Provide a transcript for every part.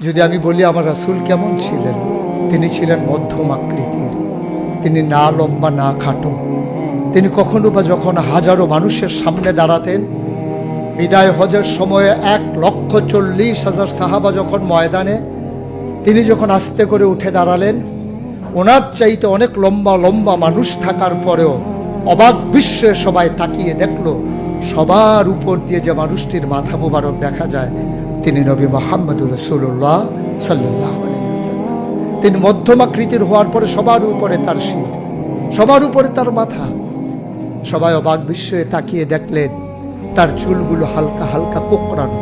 যদি আমি বলি আমার রাসূল কেমন ছিলেন, তিনি ছিলেন মধ্যম আকৃতির। তিনি না লম্বা না খাটো। তিনি কখনো বা যখন হাজারো মানুষের সামনে দাঁড়াতেন, বিদায় হজের সময়ে 1,40,000 সাহাবা যখন ময়দানে, তিনি যখন আস্তে করে উঠে দাঁড়ালেন, ওনার চাইতে অনেক লম্বা লম্বা মানুষ থাকার পরেও অবাক বিস্ময়ে সবাই তাকিয়ে দেখলো সবার উপর দিয়ে যে মানুষটির মাথা মোবারক দেখা যায়, তিনি নবী মুহাম্মদুর রাসূলুল্লাহ সাল্লাল্লাহু আলাইহি ওয়াসাল্লাম। তিনি মধ্যমাকৃতির হওয়ার পরে সবার উপরে তার শির, সবার উপরে তার মাথা। সবাই অবাক বিস্ময়ে তাকিয়ে দেখলেন তার চুলগুলো হালকা হালকা কোঁকড়ানো।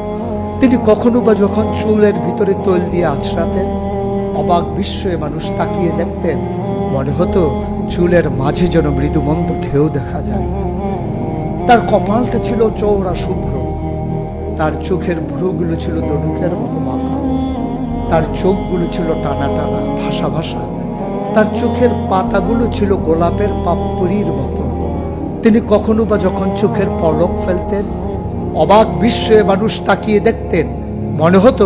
তিনি কখনো বা যখন চুলের ভিতরে তৈল দিয়ে আছড়াতেন, অবাক বিস্ময়ে মানুষ তাকিয়ে দেখতেন, মনে হতো চুলের মাঝে যেন মৃদুমন্দ ঢেউ দেখা যায়। তার কপালটা ছিল চওড়া শুভ্র, তার চোখের ভ্রুগুলো ছিল দনুকের মতো বাঁকা, তার চোখগুলো ছিল টানা টানা ভাসা ভাসা, তার চোখের পাতাগুলো ছিল গোলাপের পাপড়ির মতো। তিনি কখনো বা যখন চোখের পলক ফেলতেন, অবাক বিস্ময়ে মানুষ তাকিয়ে দেখতেন, মনে হতো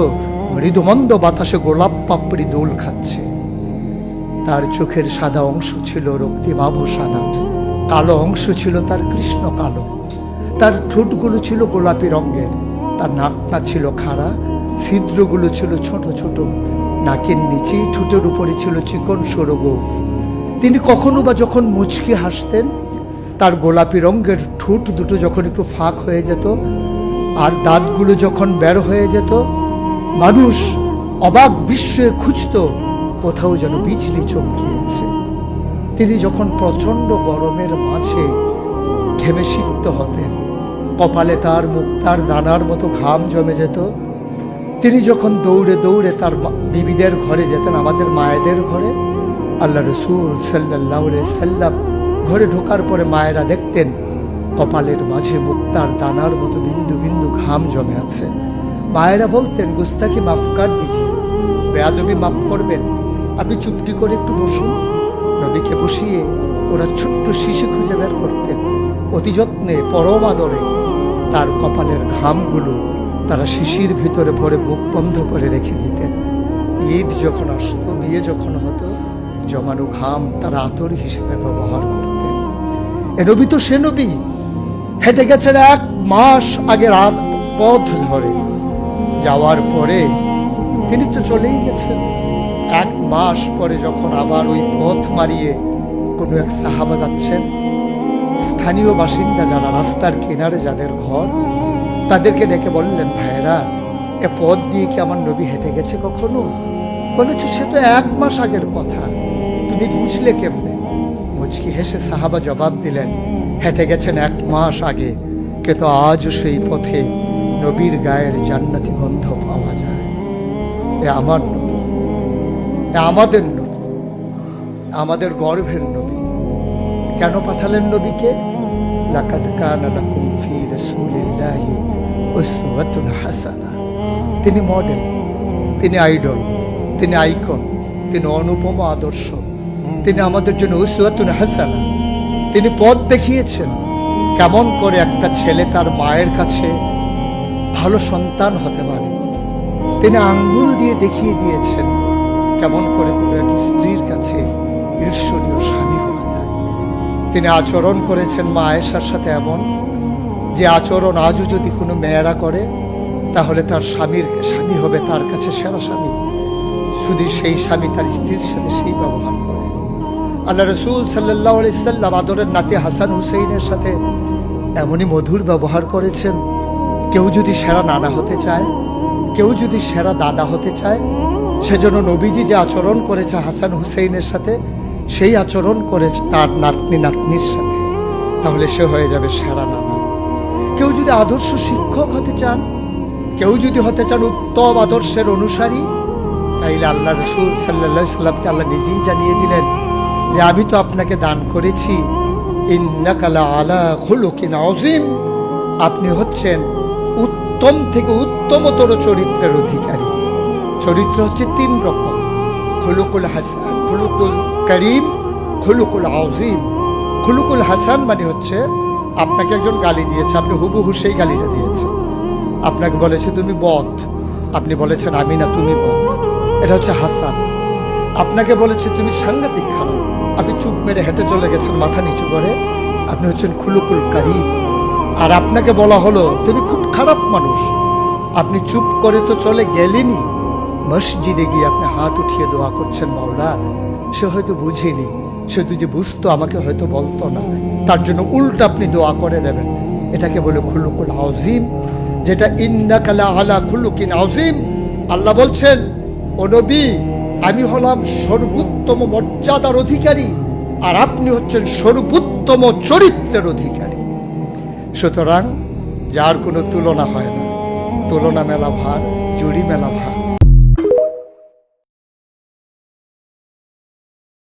মৃদুমন্দ বাতাসে গোলাপ পাপড়ি দোল খাচ্ছে। তার চোখের সাদা অংশ ছিল রক্তিমাভ সাদা, কালো অংশ ছিল তার কৃষ্ণ কালো। তার ঠোঁটগুলো ছিল গোলাপি রঙের, তার নাকটা ছিল খাড়া, ছিদ্রগুলো ছিল ছোট ছোট, নাকের নিচে ঠোঁটের উপরে ছিল চিকন সরু গোঁফ। তিনি কখনো বা যখন মুচকি হাসতেন, তার গোলাপি রঙের ঠোঁট দুটো যখন একটু ফাঁক হয়ে যেত আর দাঁতগুলো যখন বের হয়ে যেত, মানুষ অবাক বিস্ময়ে খুঁজত কোথাও যেন বিজলি চমকিয়েছে। তিনি যখন প্রচণ্ড গরমের মাঝে ঘেমে সিক্ত হতেন, কপালে তার মুক্তার দানার মতো ঘাম জমে যেত। তিনি যখন দৌড়ে দৌড়ে তার বিবিদের ঘরে যেতেন, আমাদের মায়েদের ঘরে, আল্লাহ রাসূল সাল্লাল্লাহু আলাইহি সাল্লাম ঘরে ঢোকার পরে মায়েরা দেখতেন কপালের মাঝে মুক্তার দানার মতো বিন্দু বিন্দু ঘাম জমে আছে। মায়েরা বলতেন, গুস্তাকি মাফ কর দিজিয়ে, বেয়াদবি মাফ করবেন, আপনি চুপটি করে একটু বসুন। নবীকে বসিয়ে ওরা ছোট্ট শিশু খুঁজে বের করতেন, অতি যত্নে পরম আদরে তার কপালের ঘামগুলো তারা শিশির ভিতরে ভরে মুখ বন্ধ করে রেখে দিতেন। ঈদ যখন আসতো, বিয়ে যখন হতো, জমানো ঘাম তারা আতর হিসেবে ব্যবহার করতেন। এ নবী তো সে নবী, হেঁটে গেছেন 1 মাস আগে রাত পথ ধরে, যাওয়ার পরে তিনি তো চলেই গেছেন। 1 মাস পরে যখন আবার ওই পথ মারিয়ে কোনো এক সাহাবা যাচ্ছেন, স্থানীয় বাসিন্দা যারা রাস্তার কিনারে যাদের ঘর, তাদেরকে ডেকে বললেন, ভাইরা এ পথ দিয়ে কি আমার নবী হেঁটে গেছে কখনো? বলেছ সে তো 1 মাস আগের কথা, তুমি বুঝলে কেমনে? মুচকি হেসে সাহাবা জবাব দিলেন, হেঁটে গেছেন 1 মাস আগে, কিন্তু আজও সেই পথে নবীর গায়ের জান্নাতি গন্ধ পাওয়া যায়। এ আমার নবী, এ আমাদের নবী, আমাদের গর্ভের নবী। কেন পাঠালেন নবীকে? লাকাদ কানা লাকুম ফি রাসূলিল্লাহি উসওয়াতুন হাসানা। তিনি মডেল, তিনি আইডল, তিনি আইকন, তিনি অনুপম আদর্শ, তিনি আমাদের জন্য উসওয়াতুন হাসানা। তিনি পথ দেখিয়েছেন কেমন করে একটা ছেলে তার মায়ের কাছে ভালো সন্তান হতে পারে। তিনি আঙ্গুল দিয়ে দেখিয়ে দিয়েছেন কেমন করে কোনো এক স্ত্রীর কাছে ঈর্ষণীয় স্বামী হওয়া যায়। তিনি আচরণ করেছেন মা আয়েশার সাথে এমন যে আচরণ আজও যদি কোনো মেয়েরা করে, তাহলে তার স্বামী হবে তার কাছে সেরা স্বামী। শুধু সেই স্বামী তার স্ত্রীর সাথে সেই ব্যবহার করে। আল্লাহ রাসূল সাল্লাল্লাহু আলাইহি সাল্লাম আদরের নাতি হাসান হুসাইনের সাথে এমনই মধুর ব্যবহার করেছেন। কেউ যদি সেরা নানা হতে চায়, কেউ যদি সেরা দাদা হতে চায়, সেজন্য নবীজি যে আচরণ করেছে হাসান হুসাইনের সাথে, সেই আচরণ করেছে তার নাতনি নাতনির সাথে, তাহলে সে হয়ে যাবে সেরা নানা। কেউ যদি আদর্শ শিক্ষক হতে চান, কেউ যদি হতে চান উত্তম আদর্শের অনুসারী, তাইলে আল্লাহ রাসূল সাল্লাল্লাহু আলাইহি সাল্লামকে আল্লাহ নিজেই জানিয়ে দিলেন যে আমি তো আপনাকে দান করেছি ইন্নাকা লাআলা খুলুকিন আযীম, আপনি হচ্ছেন উত্তম থেকে উত্তমতর চরিত্রের অধিকারী। চরিত্র হচ্ছে 3 রকম, খুলুকুল হাসান, খুলুকুল করিম, খুলুকুল আযীম। খুলুকুল হাসান মানে হচ্ছে আপনাকে একজন গালি দিয়েছে, আপনি হুবহু সেই গালিটা দিয়েছেন। আপনাকে বলেছে তুমি বদ, আপনি বলেছেন আমি না, তুমি বল। এটা হচ্ছে হাসান। আপনাকে বলেছে তুমি সাংঘাতিক খারাপ, আপনি চুপ মেরে হেঁটে চলে গেছেন মাথা নিচু করে, আপনি হচ্ছেন খুলুকুল কারীম। আর আপনাকে বলা হলো তুমি খুব খারাপ মানুষ, আপনি চুপ করে তো চলে গেলেনি, মসজিদে গিয়ে আপনি হাত উঠিয়ে দোয়া করছেন মাওলা। সে হয়তো বুঝেনি, সে যদি বুঝতো আমাকে হয়তো বলতো না, তার জন্য উল্টা আপনি দোয়া করে দেবেন। এটাকে বলে খুলুকুল আযীম, যেটা ইন্নাকা লা আলা খুলুকিন আযীম। আল্লাহ বলছেন, ও নবী, আমি হলাম সর্বোত্তম মর্যাদার অধিকারী, আর আপনি হচ্ছেন সর্বোত্তম চরিত্রের অধিকারী। সুতরাং যার কোনো তুলনা হয় না, তুলনা মেলা ভার, জুড়ি মেলা ভার।